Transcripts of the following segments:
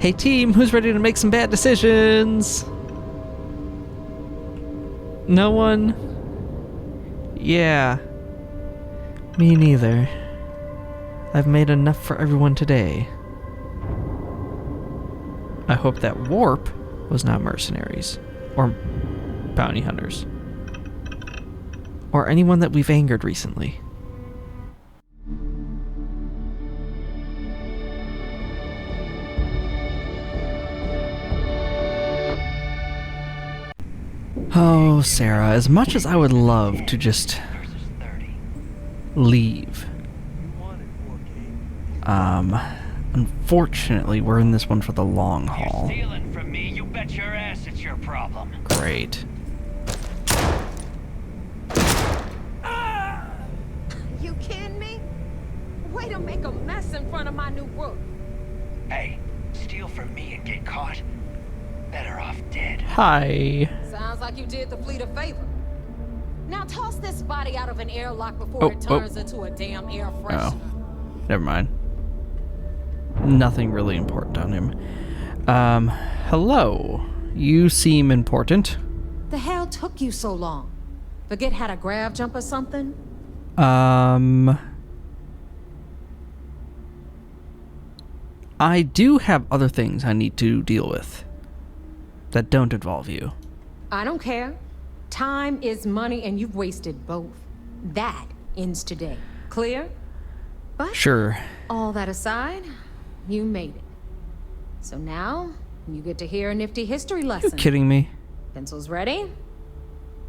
Hey team, who's ready to make some bad decisions? No one? Yeah. Me neither. I've made enough for everyone today. I hope that warp was not mercenaries. Or bounty hunters. Or anyone that we've angered recently. Oh, Sarah, as much as I would love to just leave, unfortunately, we're in this one for the long haul. You're stealing from me, you bet your ass it's your problem. Great. You kidding me? Way to make a mess in front of my new work. Hey, steal from me and get caught? Better off dead. Hi. Sounds like you did the fleet a favor. Now toss this body out of an airlock before it turns into a damn air freshener. Oh, never mind. Nothing really important on him. Hello. You seem important. The hell took you so long? Forget how to grav jump or something? I do have other things I need to deal with that don't involve you. I don't care. Time is money and you've wasted both. That ends today. Clear? But Sure. all that aside, you made it. So now, you get to hear a nifty history lesson. You kidding me? Pencils ready?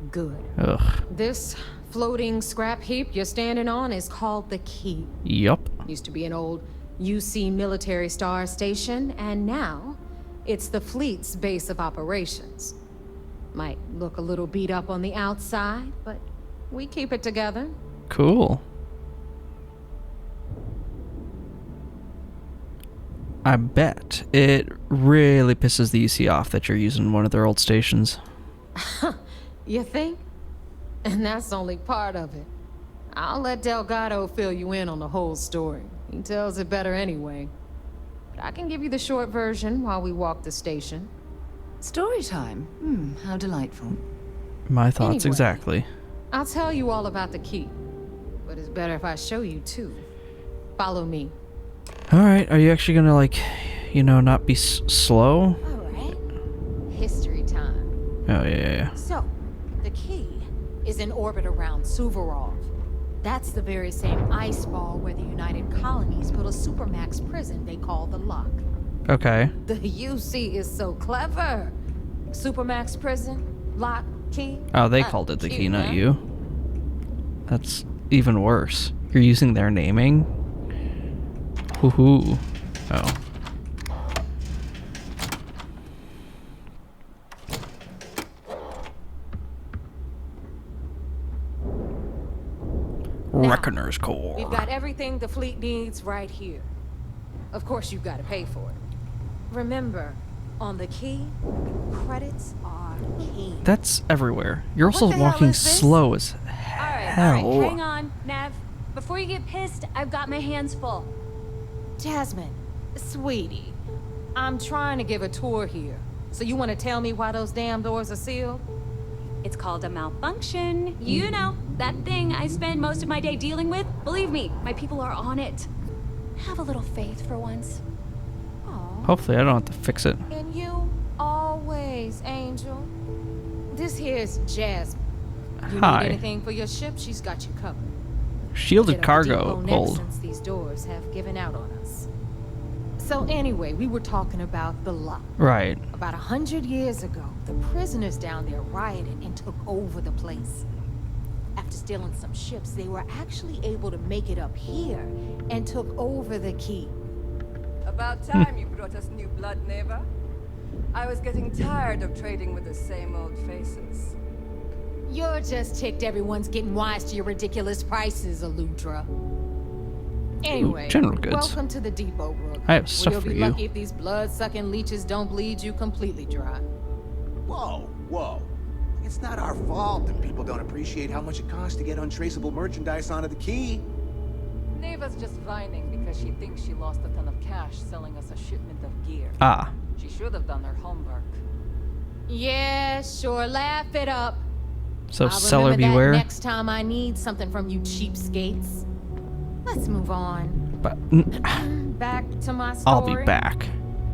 Good. Ugh. This floating scrap heap you're standing on is called the Key. Yup. Used to be an old UC military star station, and now it's the fleet's base of operations. Might look a little beat up on the outside, but we keep it together. Cool. I bet it really pisses the UC off that you're using one of their old stations. You think? And that's only part of it. I'll let Delgado fill you in on the whole story. He tells it better anyway. But I can give you the short version while we walk the station. Story time? How delightful. My thoughts Anyway. Exactly. I'll tell you all about the Key. But it's better if I show you too. Follow me. Alright, are you actually gonna, like, you know, not be slow? Alright. History time. Oh, yeah. So, the Key is in orbit around Suvorov. That's the very same ice ball where the United Colonies put a supermax prison they call the Lock. Okay. The UC is so clever. Supermax prison, Lock, Key. Oh, they called it the Key, cute, not huh? you. That's even worse. You're using their naming? Woohoo. Oh. Now, Reckoner's Core. We've got everything the fleet needs right here. Of course, you've got to pay for it. Remember, on the Key, credits are king. That's everywhere. You're What also the hell walking is this? slow as Alright, hell. hang on, Nev. Before you get pissed, I've got my hands full. Jasmine, sweetie, I'm trying to give a tour here. So you want to tell me why those damn doors are sealed? It's called a malfunction. You know, that thing I spend most of my day dealing with. Believe me, my people are on it. Have a little faith for once. Aw. Hopefully I don't have to fix it. And you always, Angel. This here's Jasmine. You Hi. need anything for your ship, she's got you covered. Shielded Bit of a cargo depot neck hold. Since these doors have given out on us. So anyway, we were talking about the Lock. Right. About 100 years ago, the prisoners down there rioted and took over the place. After stealing some ships, they were actually able to make it up here and took over the Key. About time you brought us new blood, neighbor. I was getting tired of trading with the same old faces. You're just ticked everyone's getting wise to your ridiculous prices, Aludra. Anyway, general goods. welcome to the depot, Brooke. I have stuff You'll for be you. lucky if these blood-sucking leeches don't bleed you completely dry. Whoa, whoa. It's not our fault that people don't appreciate how much it costs to get untraceable merchandise onto the Key. Neva's just whining because she thinks she lost a ton of cash selling us a shipment of gear. Ah. She should have done her homework. Yeah, sure, laugh it up. So I'll seller remember that beware. next time I need something from you cheapskates. Let's move on. But Back to my story. I'll be back.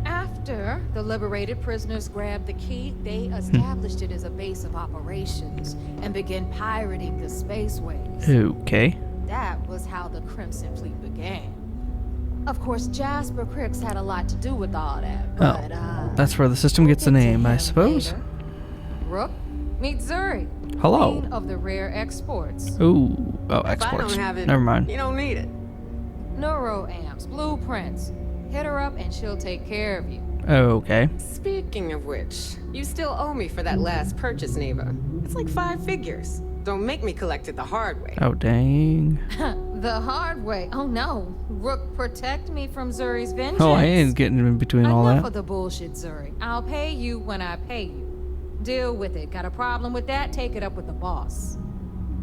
After the liberated prisoners grabbed the key, they established it as a base of operations and began pirating the spaceways. Okay. That was how the Crimson Fleet began. Of course, Jasper Cricks had a lot to do with all that, but That's where the system gets the we'll get to name, I him suppose. later. Rook, meet Zuri. Hello. Queen of the rare exports. Ooh. Oh, If I exports. don't have it, Never mind. you don't need it. Neuroamps, blueprints. Hit her up and she'll take care of you. Okay. Speaking of which, you still owe me for that last purchase, Neva. It's like 5 figures. Don't make me collect it the hard way. Oh, dang. The hard way. Oh no. Rook, protect me from Zuri's vengeance. Oh, I ain't getting in between all Enough that. of the bullshit, Zuri. I'll pay you when I pay you. Deal with it. Got a problem with that? Take it up with the boss.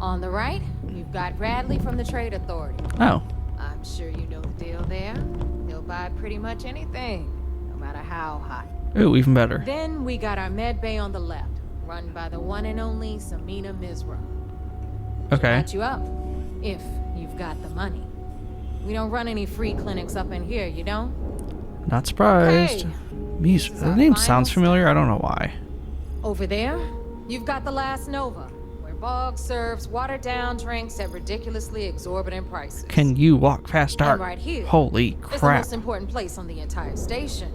On the right, you've got Bradley from the Trade Authority. Oh. I'm sure you know the deal there. He'll buy pretty much anything, no matter how hot. Ooh, even better. Then we got our med bay on the left, run by the one and only Samina Mizra. Okay. Got you up, if you've got the money. We don't run any free clinics up in here, you don't? Not surprised. Okay. Mies, This is the our name final sounds stop. familiar. I don't know why. Over there, you've got the Last Nova, where Bog serves watered-down drinks at ridiculously exorbitant prices. Can you walk past dark? And right here, Holy it's the crap. most important place on the entire station.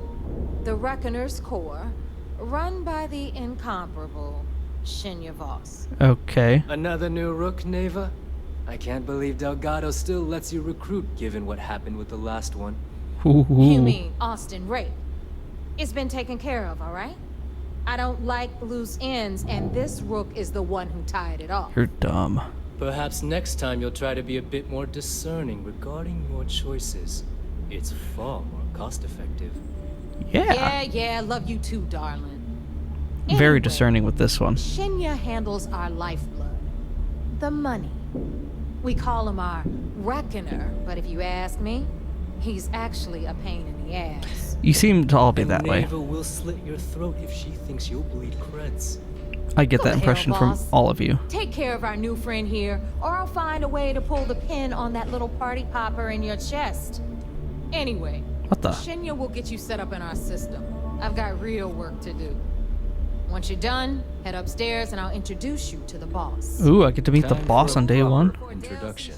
The Reckoner's Core, run by the incomparable Shinya Voss. Okay. Another new rook, Neva? I can't believe Delgado still lets you recruit given what happened with the last one. Ooh. You mean Austin Rape? It's been taken care of, all right? I don't like loose ends, and this rook is the one who tied it off. You're dumb. Perhaps next time you'll try to be a bit more discerning regarding your choices. It's far more cost-effective. Yeah. Yeah, love you too, darling. Very Anyway, discerning with this one. Shinya handles our lifeblood. The money. We call him our Reckoner, but if you ask me, he's actually a pain in the ass. You seem to all be And that way. Neva will slit your throat if she thinks you'll bleed creds. I get Go that to hell, impression from boss. all of you. Take care of our new friend here, or I'll find a way to pull the pin on that little party popper in your chest. Anyway, What the? Shinya will get you set up in our system. I've got real work to do. Once you're done, head upstairs and I'll introduce you to the boss. Ooh, I get to meet the Time boss for a on day proper one. Introduction.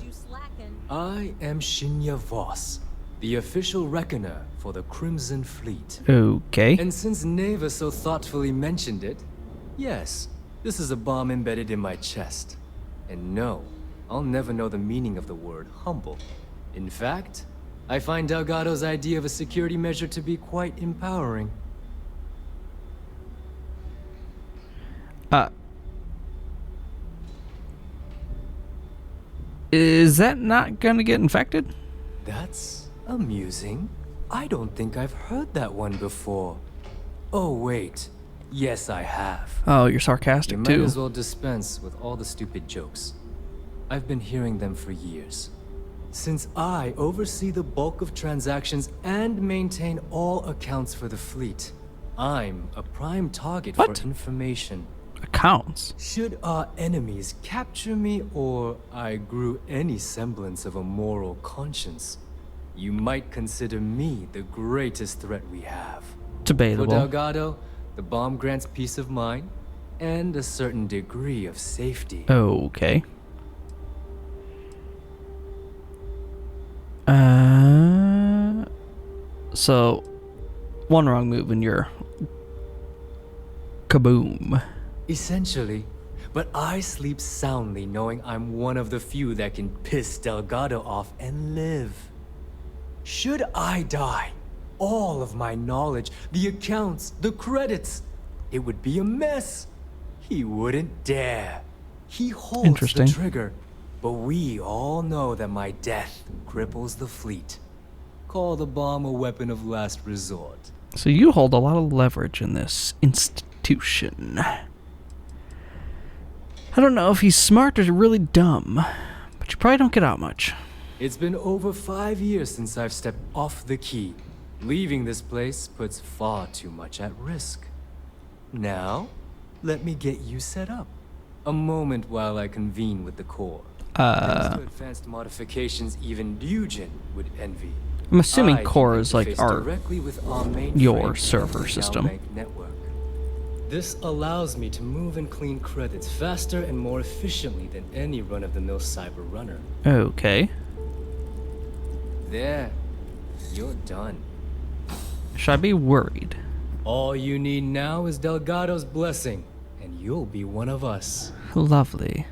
I am Shinya Voss, the official reckoner for the Crimson Fleet. Okay. And since Neva so thoughtfully mentioned it, yes, this is a bomb embedded in my chest. And no, I'll never know the meaning of the word humble. In fact, I find Delgado's idea of a security measure to be quite empowering. Is that not gonna get infected? That's amusing. I don't think I've heard that one before. Oh, wait. Yes, I have. Oh, you're You sarcastic might too. as well dispense with all the stupid jokes. I've been hearing them for years. Since I oversee the bulk of transactions and maintain all accounts for the fleet, I'm a prime target What? for information. Accounts. Should our enemies capture me or I grew any semblance of a moral conscience, you might consider me the greatest threat we have. For Debatable. Delgado, the bomb grants peace of mind and a certain degree of safety. Okay. So, one wrong move and you're kaboom. Essentially, but I sleep soundly knowing I'm one of the few that can piss Delgado off and live. Should I die, all of my knowledge, the accounts, the credits, it would be a mess. He wouldn't dare. He holds Interesting. the trigger, but we all know that my death cripples the fleet. Call the bomb a weapon of last resort. So you hold a lot of leverage in this institution. I don't know if he's smart or really dumb, but you probably don't get out much. It's been over 5 years since I've stepped off the key. Leaving this place puts far too much at risk. Now, let me get you set up. A moment while I convene with the core. Thanks to advanced modifications even Dujin would envy. I'm assuming I core can is like interface our directly with our mainframe your and server the system. Galbank network. This allows me to move and clean credits faster and more efficiently than any run-of-the-mill cyber runner. Okay. There, you're done. Should I be worried? All you need now is Delgado's blessing, and you'll be one of us. Lovely.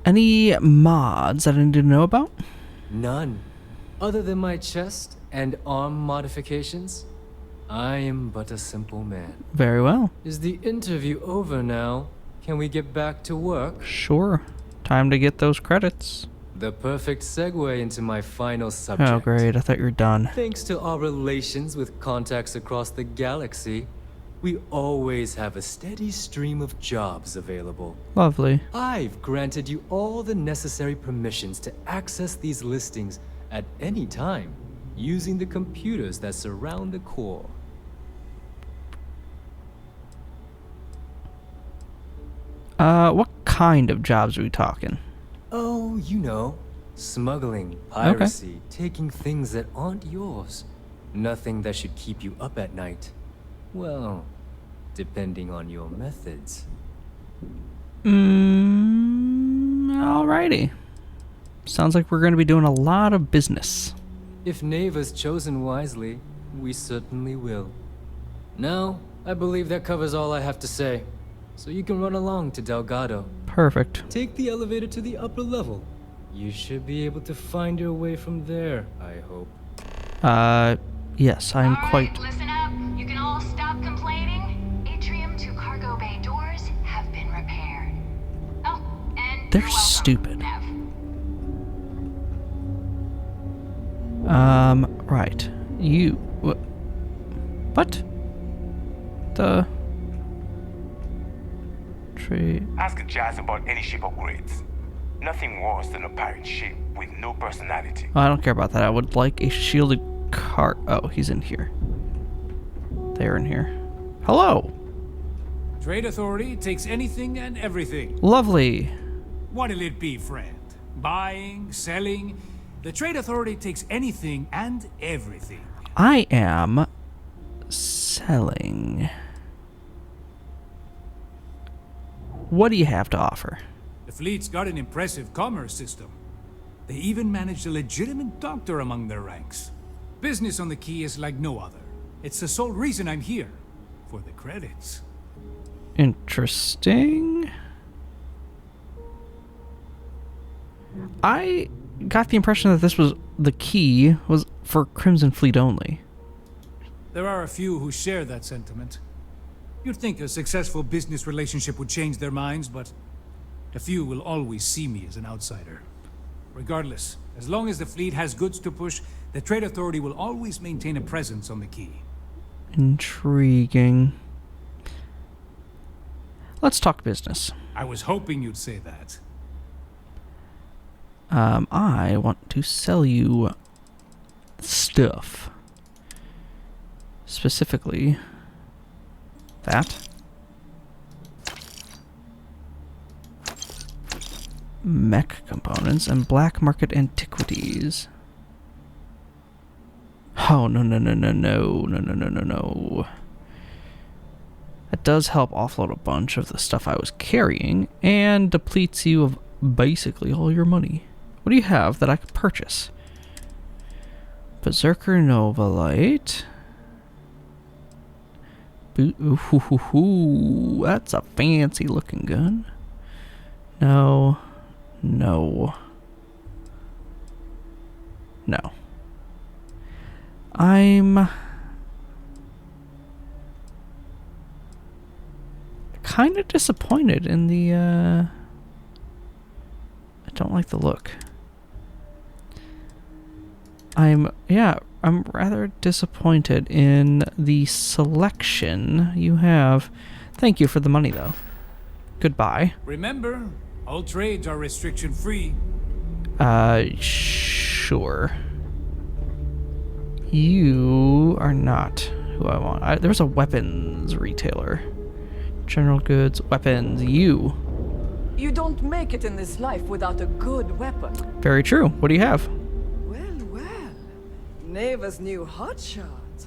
Any mods that I need to know about? None. Other than my chest and arm modifications, I am but a simple man. Very well. Is the interview over now? Can we get back to work? Sure. Time to get those credits. The perfect segue into my final subject. Oh, great. I thought you were done. Thanks to our relations with contacts across the galaxy, we always have a steady stream of jobs available. Lovely. I've granted you all the necessary permissions to access these listings at any time, using the computers that surround the core. What kind of jobs are we talking? Oh, you know, smuggling, piracy, taking things that aren't yours. Nothing that should keep you up at night. Well, depending on your methods. Alrighty. Sounds like we're going to be doing a lot of business. If Neva's chosen wisely, we certainly will. Now, I believe that covers all I have to say. So you can run along to Delgado. Perfect. Take the elevator to the upper level. You should be able to find your way from there, I hope. Yes, I'm quite... Listen up. You can all stop complaining. Atrium to cargo bay doors have been repaired. Oh, and They're you're welcome, stupid. Nev. Right. You... What? The... Trade... Ask Jazz about any ship upgrades. Nothing worse than a pirate ship with no personality. I don't care about that. I would like a shielded car... Oh, he's in here. They're in here. Hello! Trade Authority takes anything and everything. Lovely. What'll it be, friend? Buying, selling? The Trade Authority takes anything and everything. I am... selling... What do you have to offer? The fleet's got an impressive commerce system. They even managed a legitimate doctor among their ranks. Business on the Key is like no other. It's the sole reason I'm here. For the credits. Interesting. I got the impression that this was... the Key was for Crimson Fleet only. There are a few who share that sentiment. You'd think a successful business relationship would change their minds, but a few will always see me as an outsider. Regardless, as long as the fleet has goods to push, the Trade Authority will always maintain a presence on the Key. Intriguing. Let's talk business. I was hoping you'd say that. I want to sell you stuff. Specifically... that. Mech components and black market antiquities. Oh, no. That does help offload a bunch of the stuff I was carrying and depletes you of basically all your money. What do you have that I could purchase? Berserker Nova Light. Ooh, that's a fancy looking gun. No. I'm kind of disappointed in the, I don't like the look. I'm rather disappointed in the selection you have. Thank you for the money, though. Goodbye. Remember, All trades are restriction-free. Sure. You are not who I want. There's a weapons retailer. General goods, weapons, you. You don't make it in this life without a good weapon. Very true. What do you have? Well, well. Neva's new hotshot.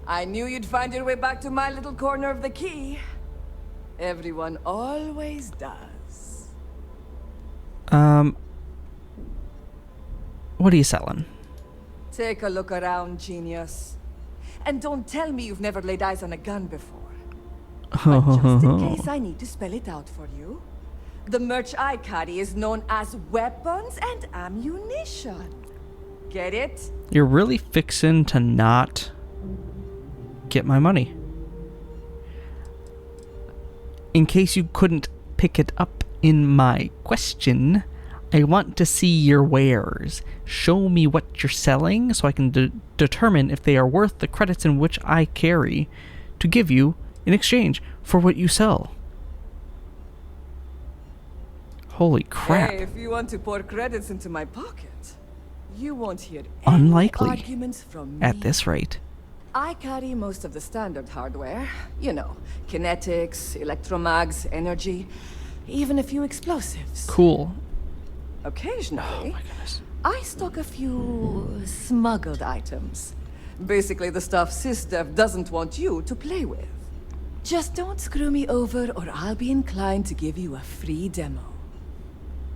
I knew you'd find your way back to my little corner of the key. Everyone always does. What are you selling? Take a look around, genius. And don't tell me you've never laid eyes on a gun before. But just in case I need to spell it out for you, the merch I carry is known as weapons and ammunition. Get it? You're really fixin' to not get my money. In case you couldn't pick it up in my question, I want to see your wares. Show me what you're selling so I can determine if they are worth the credits in which I carry to give you in exchange for what you sell. Holy crap. Hey, if you want to pour credits into my pocket, you won't hear Unlikely any arguments from me. at this rate. I carry most of the standard hardware. You know, kinetics, electromags, energy, even a few explosives. Cool. Occasionally, I stock a few smuggled items. Basically the stuff SysDev doesn't want you to play with. Just don't screw me over or I'll be inclined to give you a free demo.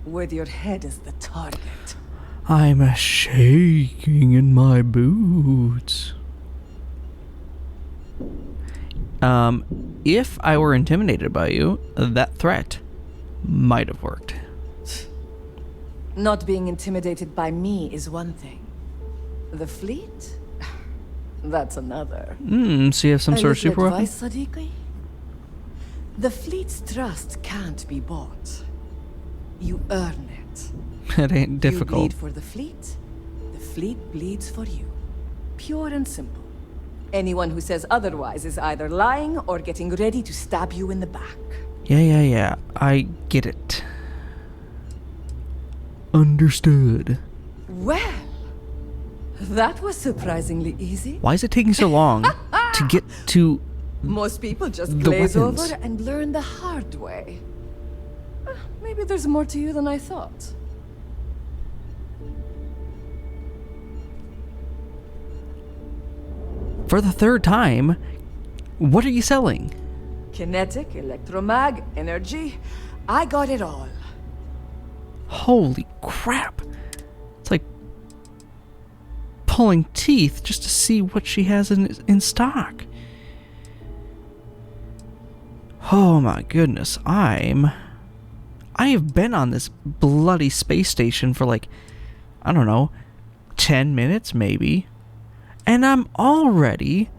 With your head as the target. I'm shaking in my boots. If I were intimidated by you, that threat might have worked. Not being intimidated by me is one thing. The fleet? That's another. So you have some sort of super weapon? Advice, Sadiqi? The fleet's trust can't be bought. You earn it. It ain't difficult. You bleed for the fleet bleeds for you. Pure and simple. Anyone who says otherwise is either lying or getting ready to stab you in the back. Yeah. I get it. Understood. Well, that was surprisingly easy. Why is it taking so long to get to Most people just the glaze weapons? over and learn the hard way. Maybe there's more to you than I thought. For the third time, what are you selling? Kinetic, electromag, energy. I got it all. Holy crap. It's like pulling teeth just to see what she has in stock. Oh my goodness, I have been on this bloody space station for like, I don't know, 10 minutes maybe, and I'm already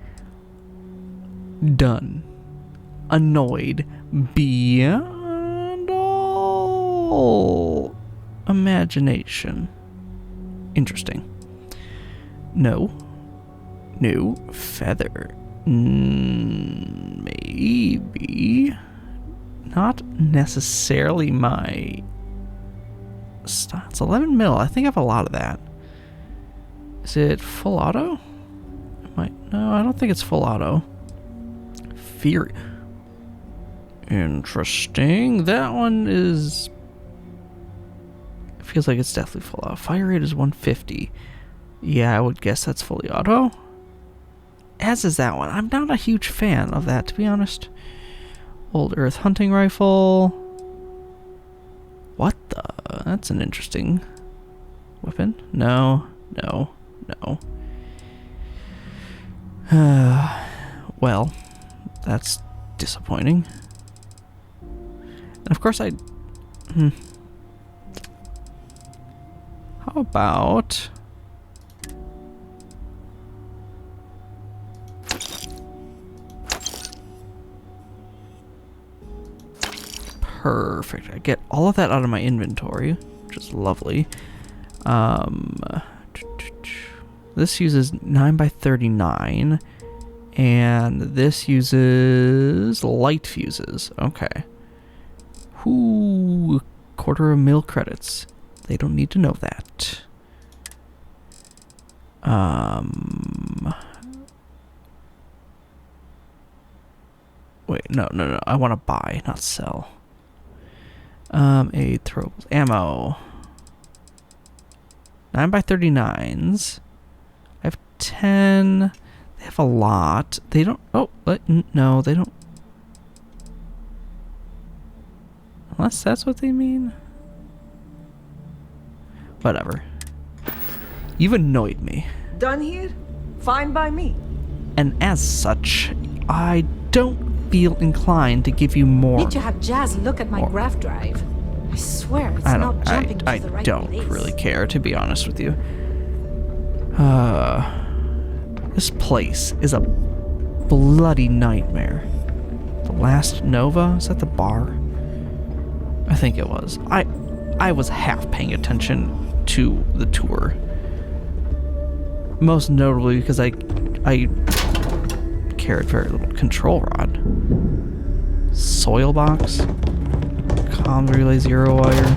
done, annoyed beyond all imagination. Interesting. No feather. Maybe not necessarily my style. It's 11 mil. I think I have a lot of that. Is it full auto? No, I don't think it's full auto. Fury. Interesting. That one is. It feels like it's definitely full auto. Fire rate is 150. Yeah, I would guess that's fully auto. As is that one. I'm not a huge fan of that, to be honest. Old Earth hunting rifle. What the? That's an interesting weapon. No. Well, that's disappointing. And of course How about... Perfect. I get all of that out of my inventory, which is lovely. This uses 9x39, and this uses light fuses. Okay. Ooh, $250,000 credits. They don't need to know that. Wait, no. I want to buy, not sell. A throwables. Ammo. 9x39s. I have 10. They have a lot. They don't... Oh, no, they don't... Unless that's what they mean. Whatever. You've annoyed me. Done here? Fine by me. And as such, I don't feel inclined to give you more. Need to have Jazz look at my graph drive. I swear it's not jumping to the right don't place. really care, to be honest with you. This place is a bloody nightmare. The last Nova? Is that the bar? I think it was. I was half paying attention to the tour. Most notably because I cared very little. Control rod. Soil box. Comms relay 0 wire.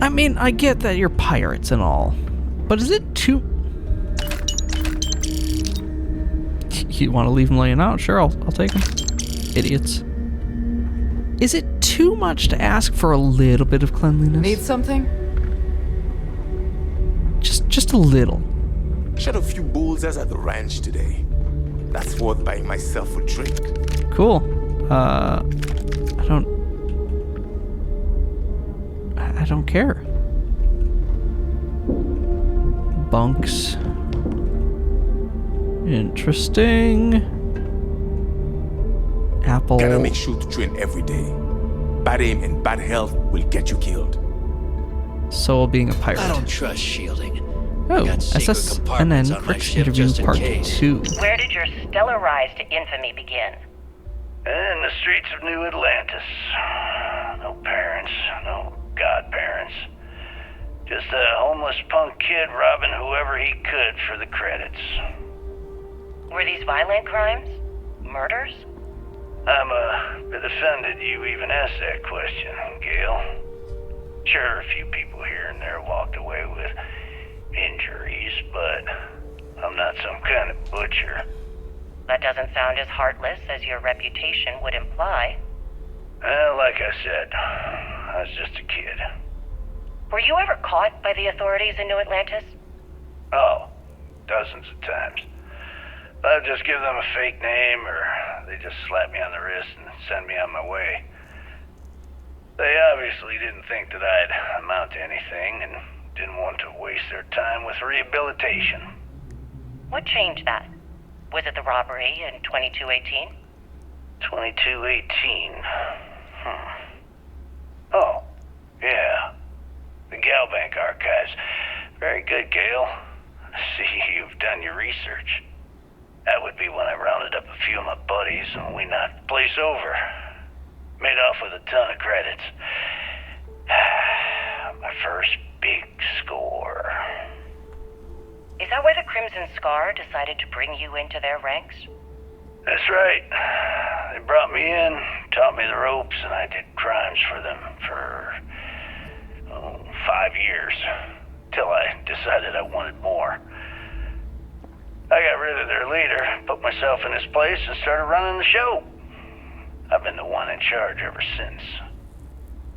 I mean, I get that you're pirates and all, but is it too... You want to leave them laying out? Sure, I'll take them. Idiots. Is it too much to ask for a little bit of cleanliness? Need something? Just a little. Shot a few bulls at the ranch today. That's worth buying myself a drink. Cool. I don't care. Bunks. Interesting. Apple. Gotta make sure to train every day. Bad aim and bad health will get you killed. Soul being a pirate. I don't trust shielding. Oh, SSNN Cricks interview part 2. Where did your stellar rise to infamy begin? In the streets of New Atlantis. No parents, no godparents. Just a homeless punk kid robbing whoever he could for the credits. Were these violent crimes? Murders? I'm a bit offended you even asked that question, Gail. Sure, a few people here and there walked away with injuries, but I'm not some kind of butcher. That doesn't sound as heartless as your reputation would imply. Well, like I said, I was just a kid. Were you ever caught by the authorities in New Atlantis? Oh, dozens of times. I'd just give them a fake name, or they just slap me on the wrist and send me on my way. They obviously didn't think that I'd amount to anything and didn't want to waste their time with rehabilitation. What changed that? Was it the robbery in 2218? 2218? Oh, yeah. The Galbank archives. Very good, Gail. I see you've done your research. That would be when I rounded up a few of my buddies and we knocked the place over. Made off with a ton of credits. My first big score. Is that why the Crimson Scar decided to bring you into their ranks? That's right. They brought me in, taught me the ropes, and I did crimes for them for 5 years. Till I decided I wanted more. I got rid of their leader, put myself in his place, and started running the show. I've been the one in charge ever since.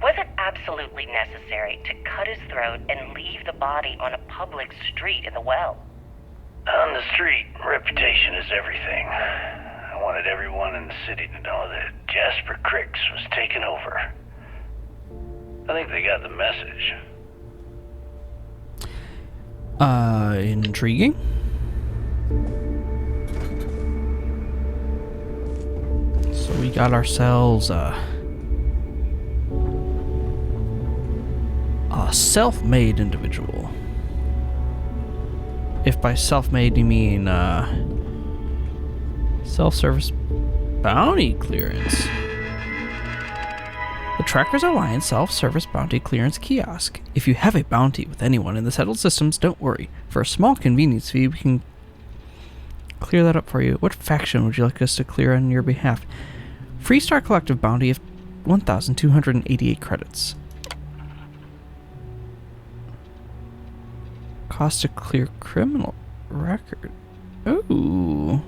Was it absolutely necessary to cut his throat and leave the body on a public street in the well? On the street, reputation is everything. I wanted everyone in the city to know that Jasper Cricks was taking over. I think they got the message. Intriguing. So we got ourselves a self-made individual. If by self-made you mean self-service bounty clearance. The Trackers Alliance self-service bounty clearance kiosk. If you have a bounty with anyone in the settled systems, don't worry. For a small convenience fee, we can clear that up for you. What faction would you like us to clear on your behalf? Freestar Collective bounty of 1,288 credits. Cost to clear criminal record. Ooh.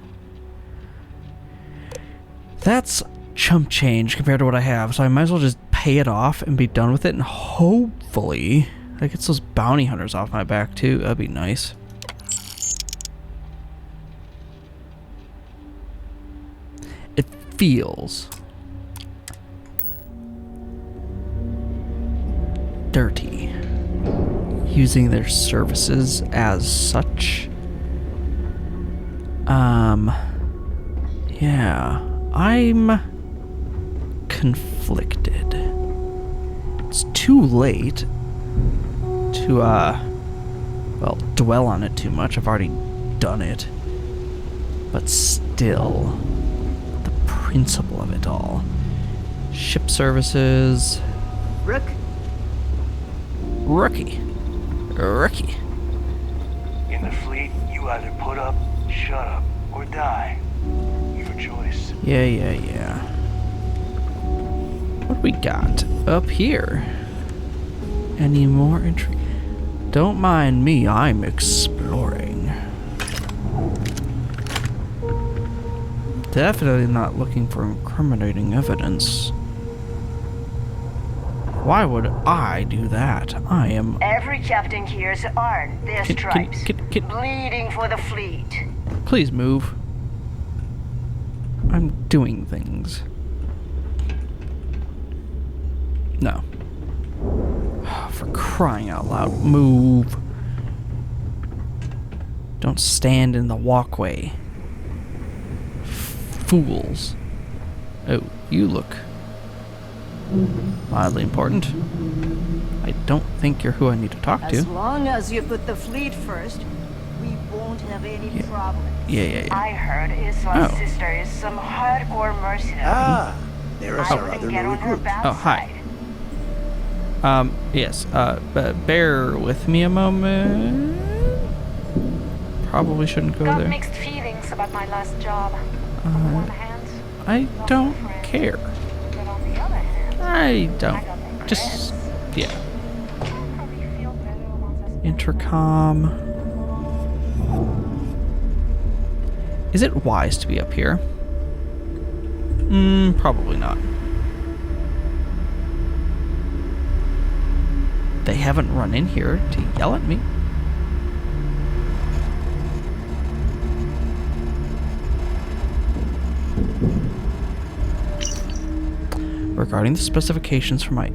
That's chump change compared to what I have, so I might as well just pay it off and be done with it, and hopefully that gets those bounty hunters off my back too. That'd be nice. It feels dirty using their services as such. Yeah, I'm conflicted. It's too late to, well, dwell on it too much. I've already done it. But still, the principle of it all. Ship services. Rookie. In the fleet, you either put up, shut up, or die. Your choice. Yeah. What do we got up here? Any more entry? Don't mind me, I'm exploring. Definitely not looking for incriminating evidence. Why would I do that? I am... Every captain here's earned their stripes. Bleeding for the fleet. Please move. I'm doing things. No. For crying out loud, move. Don't stand in the walkway. Fools. Oh, you look mildly important. I don't think you're who I need to talk to. As long as you put the fleet first, we won't have any problems. Yeah. I heard Isla's sister is some hardcore mercenary. Ah, there is our other get new on her recruit. bad Oh, hi. Yes, bear with me a moment. Probably shouldn't go Got there. mixed feelings about my last job. On the one hand, I don't care. but on the other hand, I don't. Just, yeah. Intercom. Is it wise to be up here? Probably not. They haven't run in here to yell at me. Regarding the specifications for my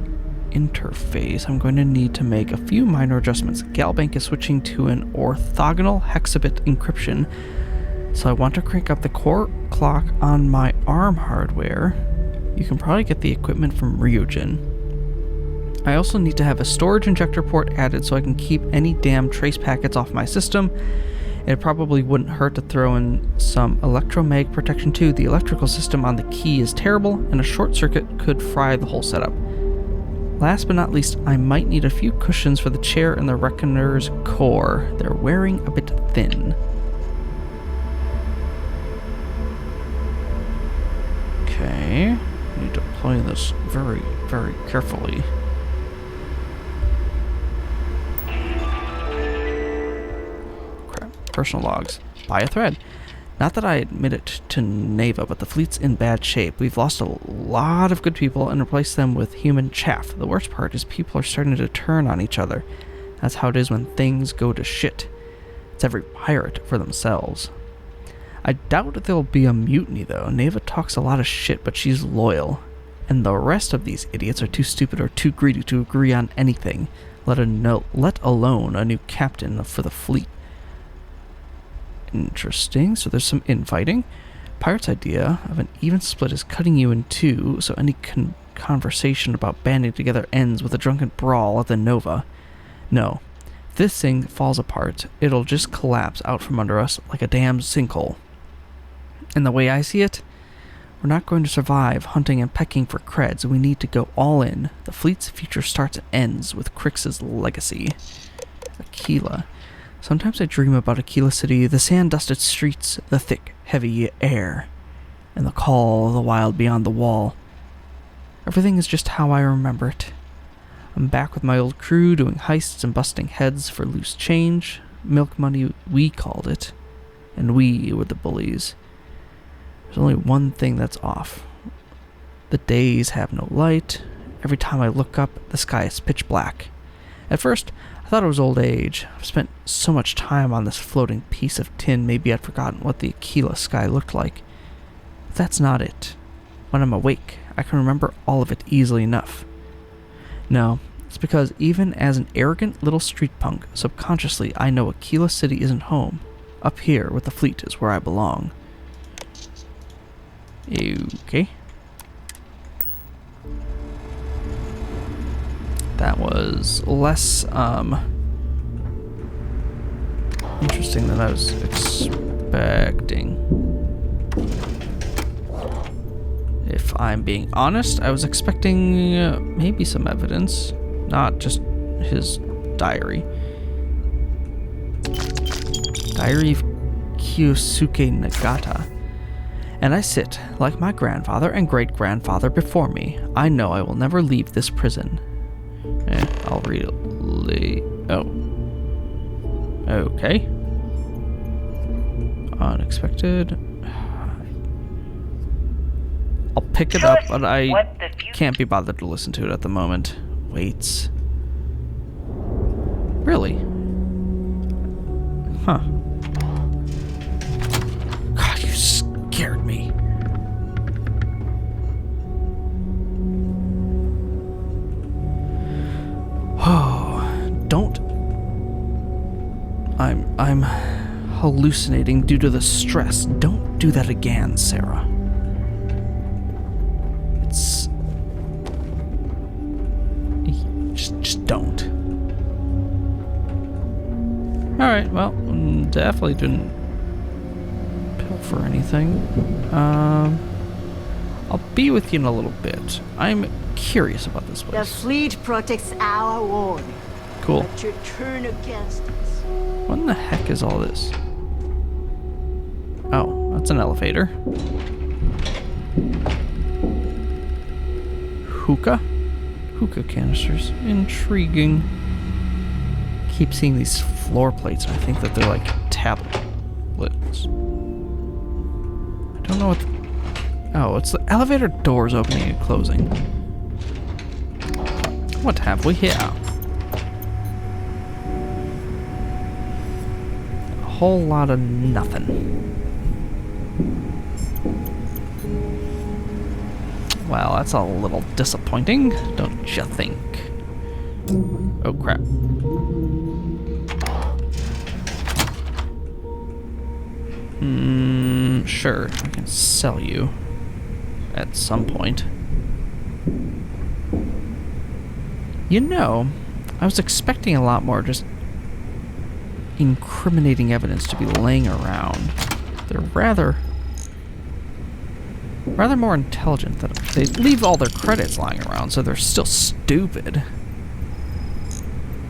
interface, I'm going to need to make a few minor adjustments. Galbank is switching to an orthogonal hexabit encryption, so I want to crank up the core clock on my ARM hardware. You can probably get the equipment from Ryujin. I also need to have a storage injector port added so I can keep any damn trace packets off my system. It probably wouldn't hurt to throw in some electromag protection too. The electrical system on the key is terrible, and a short circuit could fry the whole setup. Last but not least, I might need a few cushions for the chair and the Reckoner's core. They're wearing a bit thin. Okay, need to play this very, very carefully. Crap. Personal logs. Buy a thread. Not that I admit it to Neva, but the fleet's in bad shape. We've lost a lot of good people and replaced them with human chaff. The worst part is people are starting to turn on each other. That's how it is when things go to shit. It's every pirate for themselves. I doubt there'll be a mutiny, though. Neva talks a lot of shit, but she's loyal. And the rest of these idiots are too stupid or too greedy to agree on anything, let alone a new captain for the fleet. Interesting. So there's some infighting. Pirate's idea of an even split is cutting you in two, so any conversation about banding together ends with a drunken brawl at the Nova. No. If this thing falls apart, it'll just collapse out from under us like a damn sinkhole. And the way I see it, we're not going to survive hunting and pecking for creds. We need to go all in. The fleet's future starts and ends with Crix's legacy. Aquila. Sometimes I dream about Aquila City, the sand-dusted streets, the thick, heavy air. and the call of the wild beyond the wall. Everything is just how I remember it. I'm back with my old crew doing heists and busting heads for loose change. Milk money, we called it. And we were the bullies. There's only one thing that's off. The days have no light. Every time I look up, the sky is pitch black. At first, I thought it was old age. I've spent so much time on this floating piece of tin, maybe I'd forgotten what the Aquila sky looked like. But that's not it. When I'm awake, I can remember all of it easily enough. No, it's because even as an arrogant little street punk, subconsciously I know Aquila City isn't home. Up here with the fleet is where I belong. Okay. That was less, interesting than I was expecting. If I'm being honest, I was expecting maybe some evidence, not just his diary. Diary of Kyosuke Nagata. And I sit, like my grandfather and great-grandfather before me. I know I will never leave this prison. I'll read it. Oh. Okay. Unexpected. I'll pick it up, but I can't be bothered to listen to it at the moment. Waits. Really? Huh. God, you scared me. Oh, don't. I'm hallucinating due to the stress. Don't do that again, Sarah. It's just don't. All right, well, definitely didn't pilfer anything. I'll be with you in a little bit. I'm curious about this place. The fleet protects our ward. Cool. But you turn against us. What in the heck is all this? Oh, that's an elevator. Hookah? Hookah canisters. Intriguing. Keep seeing these floor plates and I think that they're like tablets. I don't know what... Oh, it's the elevator doors opening and closing. What have we here? A whole lot of nothing. Well, that's a little disappointing, don't you think? Oh, crap. Sure, I can sell you at some point. You know, I was expecting a lot more just incriminating evidence to be laying around. They're rather more intelligent than they leave all their credits lying around, so they're still stupid.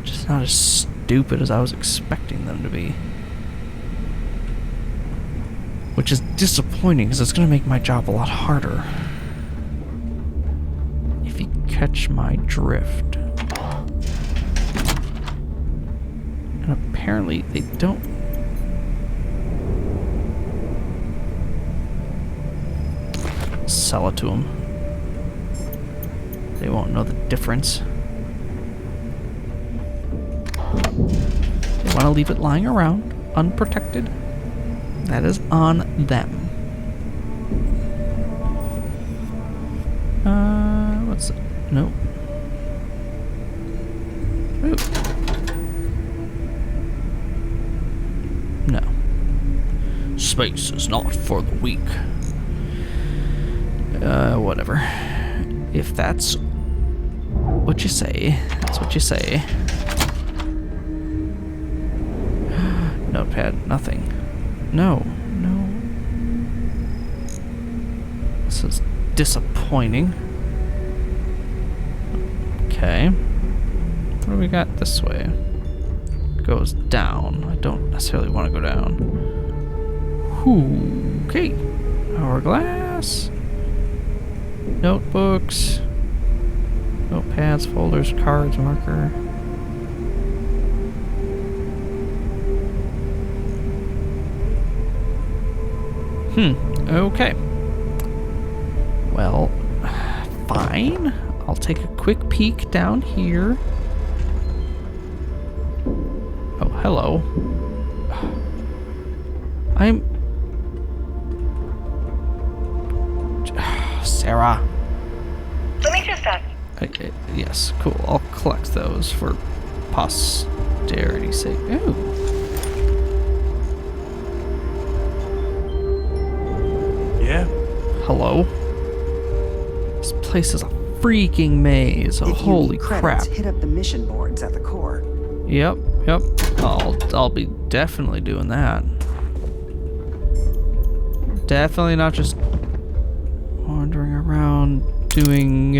Just not as stupid as I was expecting them to be. Which is disappointing, because it's going to make my job a lot harder. If you catch my drift. And apparently they don't... Sell it to them. They won't know the difference. They want to leave it lying around, unprotected. That is on them. What's it? Nope. Ooh. No. Space is not for the weak. Whatever. If that's what you say, that's what you say. Notepad, nothing. No. This is disappointing. Okay. What do we got this way? Goes down. I don't necessarily want to go down. Okay. Hourglass. guess. Notebooks, notepads, folders, cards, marker. Okay. Well, fine. I'll take a quick peek down here. Oh, hello. Sarah. Let me just ask. Yes, cool. I'll collect those for posterity's sake. Ooh. Yeah? Hello? This place is a freaking maze. Oh, holy crap. Hit up the mission boards at the core. Yep. I'll be definitely doing that. Definitely not just wandering around doing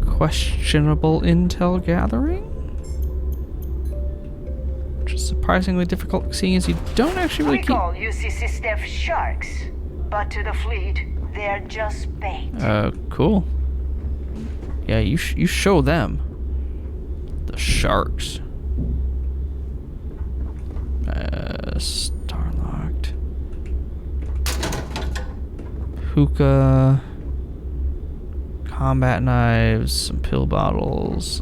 questionable intel gathering. Which is surprisingly difficult seeing as you don't actually really keep... We call UCC staff sharks, but to the fleet, they're just bait. Cool. Yeah, you show them. The sharks. Starlocked. Hookah. Combat knives, some pill bottles,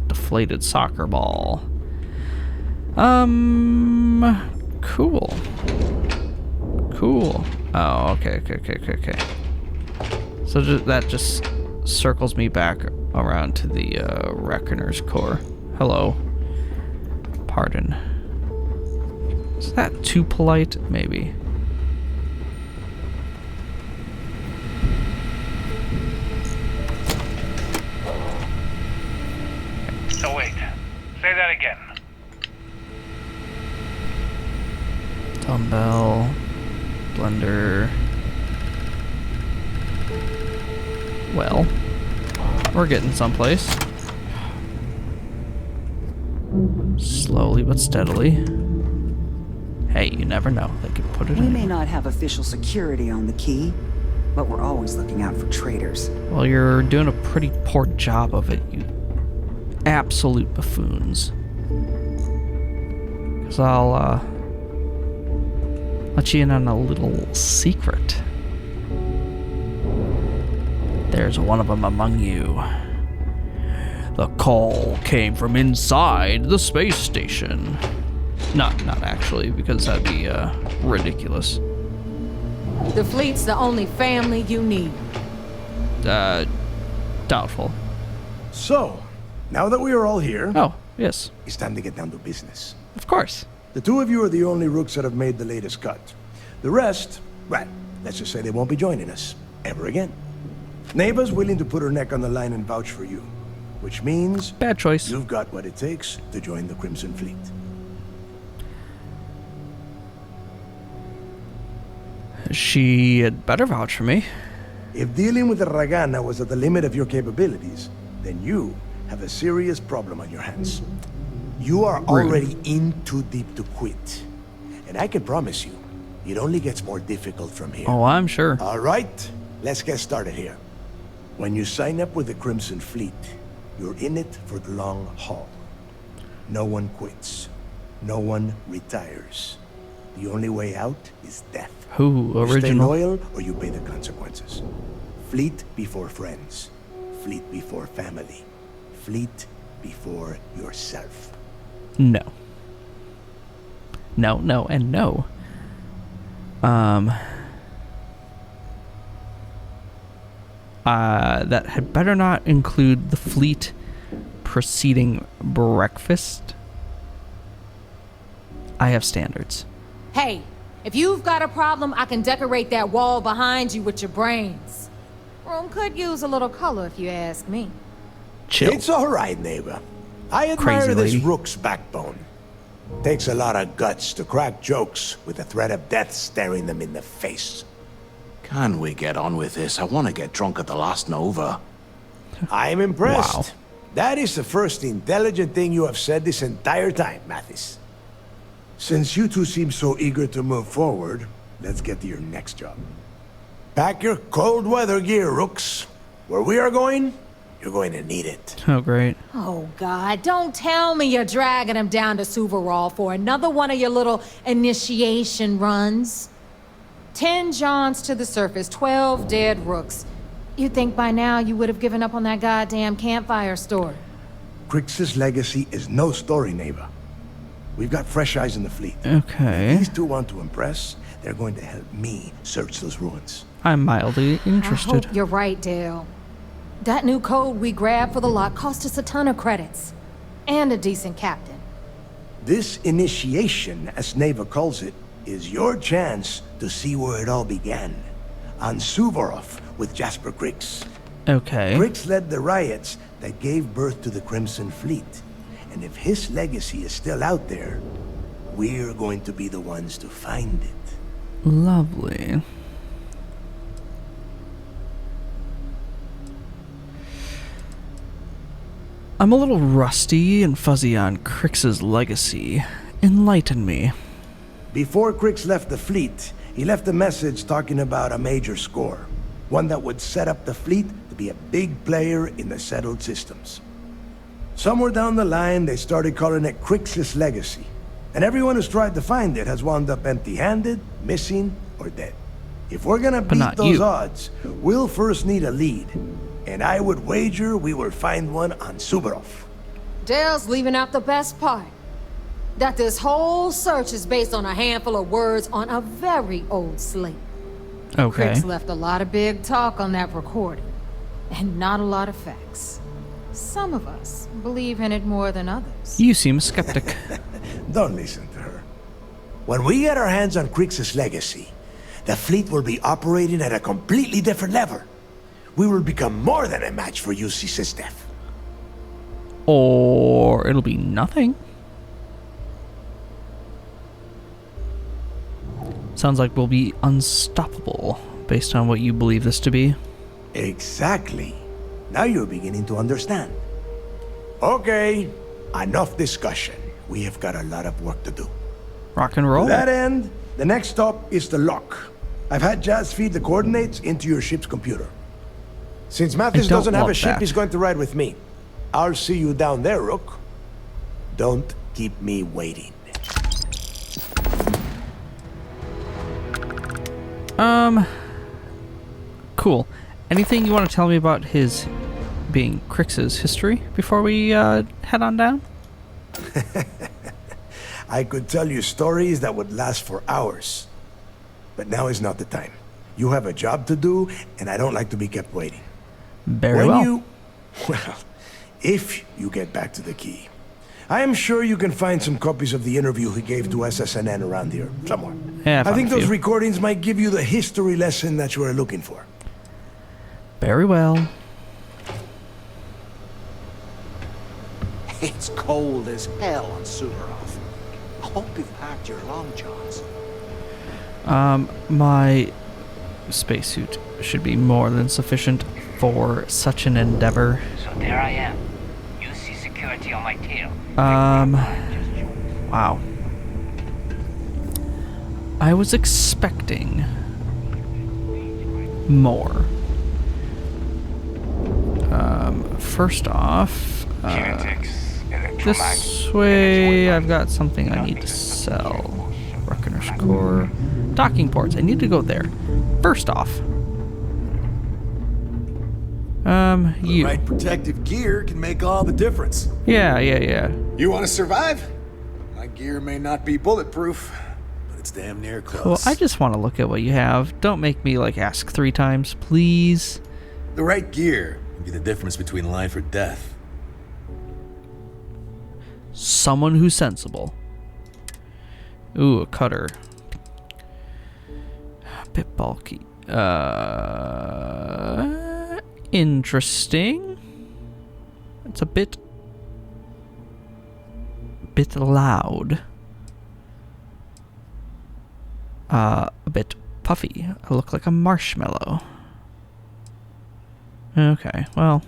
deflated soccer ball. Cool. Oh, okay. So that just circles me back around to the Reckoner's core. Hello. Pardon. Is that too polite? Maybe. So wait, say that again. Dumbbell, blender. Well, we're getting someplace. Slowly but steadily. Hey, you never know. They could put it in. We may not have official security on the key, but we're always looking out for traitors. Well, you're doing a pretty poor job of it, you absolute buffoons. Because I'll, let you in on a little secret. There's one of them among you. The call came from inside the space station. Not actually, because that'd be, ridiculous. The fleet's the only family you need. Doubtful. So, now that we are all here... Oh, yes. It's time to get down to business. Of course. The two of you are the only rooks that have made the latest cut. The rest, well, let's just say they won't be joining us. Ever again. Neva's willing to put her neck on the line and vouch for you. Which means... Bad choice. You've got what it takes to join the Crimson Fleet. She had better vouch for me. If dealing with the Ragana was at the limit of your capabilities, then you have a serious problem on your hands. You are already in too deep to quit. And I can promise you, it only gets more difficult from here. Oh, I'm sure. All right, let's get started here. When you sign up with the Crimson Fleet, you're in it for the long haul. No one quits. No one retires. The only way out is death. Who, original? You stay loyal or you pay the consequences. Fleet before friends. Fleet before family. Fleet before yourself. No. No, and no. That had better not include the fleet preceding breakfast. I have standards. Hey, if you've got a problem, I can decorate that wall behind you with your brains. Room could use a little color if you ask me. Chill. It's all right, neighbor. I admire this rook's backbone. Takes a lot of guts to crack jokes with the threat of death staring them in the face. Can we get on with this? I want to get drunk at the last Nova. I'm impressed. Wow. That is the first intelligent thing you have said this entire time, Mathis. Since you two seem so eager to move forward, let's get to your next job. Pack your cold weather gear, Rooks. Where we are going, you're going to need it. Oh, great. Oh, God, don't tell me you're dragging him down to Suvarol for another one of your little initiation runs. 10 Johns to the surface, 12 dead Rooks. You'd think by now you would have given up on that goddamn campfire story. Crix's legacy is no story, Neva. We've got fresh eyes in the fleet. Okay. If these two want to impress, they're going to help me search those ruins. I'm mildly I interested. hope you're right, Dale. That new code we grabbed for the lot cost us a ton of credits. And a decent captain. This initiation, as Neva calls it, is your chance to see where it all began. On Suvorov with Jasper Crix. Okay. Crix led the riots that gave birth to the Crimson Fleet. And if his legacy is still out there, we're going to be the ones to find it. Lovely. I'm a little rusty and fuzzy on Crix's legacy. Enlighten me. Before Crix left the fleet, he left a message talking about a major score. One that would set up the fleet to be a big player in the settled systems. Somewhere down the line, they started calling it Crix's legacy. And everyone who's tried to find it has wound up empty-handed, missing, or dead. If we're gonna beat those odds, we'll first need a lead. And I would wager we will find one on Suvorov. Dale's leaving out the best part. That this whole search is based on a handful of words on a very old slate. Okay. Crix left a lot of big talk on that recording, and not a lot of facts. Some of us believe in it more than others. You seem a skeptic. Don't listen to her. When we get our hands on Crix's legacy, the fleet will be operating at a completely different level. We will become more than a match for UC Systef. Or it'll be nothing. Sounds like we'll be unstoppable, based on what you believe this to be. Exactly. Now you're beginning to understand. Okay, enough discussion. We have got a lot of work to do. Rock and roll. To that end, the next stop is the lock. I've had Jazz feed the coordinates into your ship's computer. Since Mathis doesn't have a ship, he's going to ride with me. I'll see you down there, Rook. Don't keep me waiting. Cool. Anything you want to tell me about his being Crix's history before we head on down? I could tell you stories that would last for hours. But now is not the time. You have a job to do, and I don't like to be kept waiting. Very well. If you get back to the key, I am sure you can find some copies of the interview he gave to SSNN around here, somewhere. Yeah, I think those recordings might give you the history lesson that you are looking for. Very well. It's cold as hell on Suvorov. I hope you've packed your long johns. My spacesuit should be more than sufficient for such an endeavor. So there I am. You see security on my tail. Wow. I was expecting more. First off, this way I've got something I need to sell. Reckoner's core. Docking ports. I need to go there. First off. The right protective gear can make all the difference. Yeah. You want to survive? My gear may not be bulletproof, but it's damn near close. Cool. I just want to look at what you have. Don't make me, ask 3 times, please. The right gear can be the difference between life or death. Someone who's sensible. Ooh, a cutter. A bit bulky. Interesting. It's a bit loud. A bit puffy. I look like a marshmallow. Okay, well.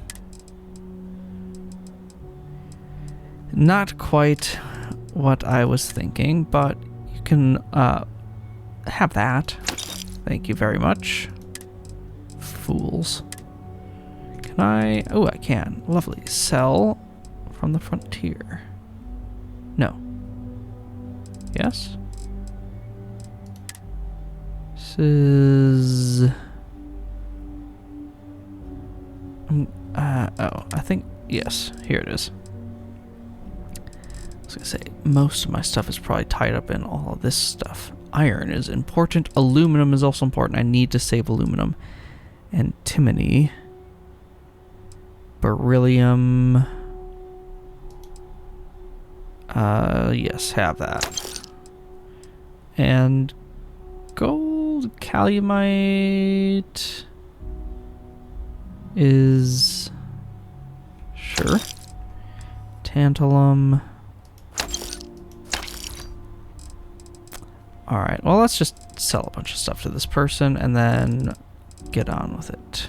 Not quite what I was thinking, but you can have that. Thank you very much. fools. Can I? Oh, I can. Lovely. Sell from the frontier. No. Yes? This is... oh, I think... Yes, here it is. I was gonna say, most of my stuff is probably tied up in all of this stuff. Iron is important. Aluminum is also important. I need to save aluminum. Antimony. Beryllium. Yes, have that. And gold, calamite is... Sure. Tantalum. Alright, well, let's just sell a bunch of stuff to this person and then get on with it.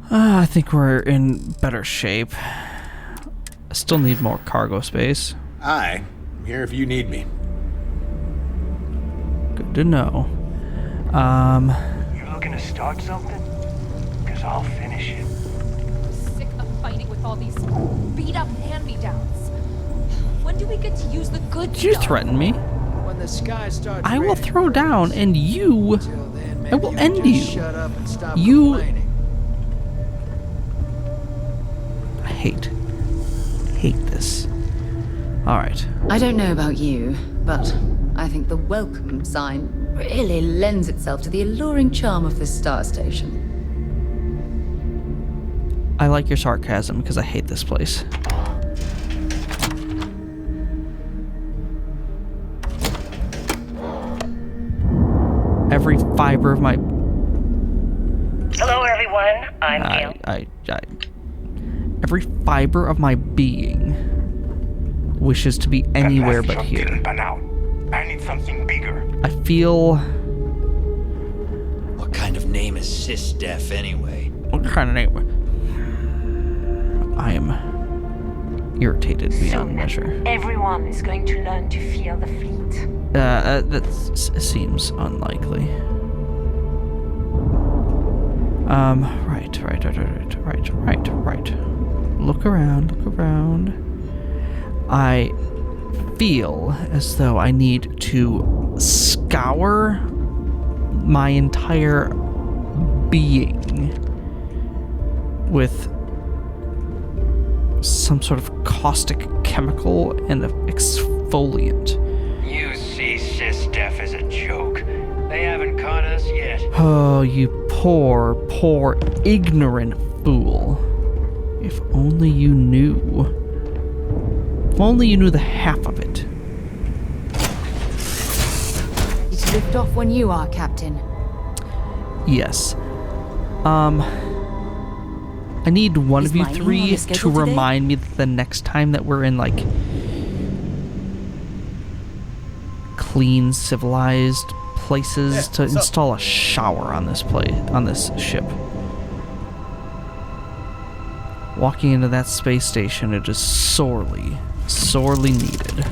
I think we're in better shape. I still need more cargo space. Aye, I'm here if you need me. Good to know. You looking to start something? Because I'll finish it. I'm sick of fighting with all these beat-up hand-me-downs. When do we get to use the good Did you stuff? threaten me? When the sky starts I will raining throw birds. down and you... Till then, I maybe will you end can you. just shut up and stop You... complaining. I hate this. Alright. I don't know about you, but I think the welcome sign really lends itself to the alluring charm of this star station. I like your sarcasm because I hate this place. Every fiber of my... Hello, everyone. I'm Gail. Every fiber of my being wishes to be anywhere but here. I need something bigger. I feel... What kind of name is Sysdef anyway? What kind of name? I am irritated beyond measure. Everyone is going to learn to fear the fleet. That seems unlikely. Right. Look around. I feel as though I need to scour my entire being with some sort of caustic chemical and exfoliant. You see Sysdef as a joke. They haven't caught us yet. Oh, you poor, ignorant fool. If only you knew. If only you knew the half of it. You to lift off when you are, Captain. Yes. I need one of you three to remind me that the next time that we're in, like, clean, civilized places to install a shower on this ship. Walking into that space station, it is sorely needed.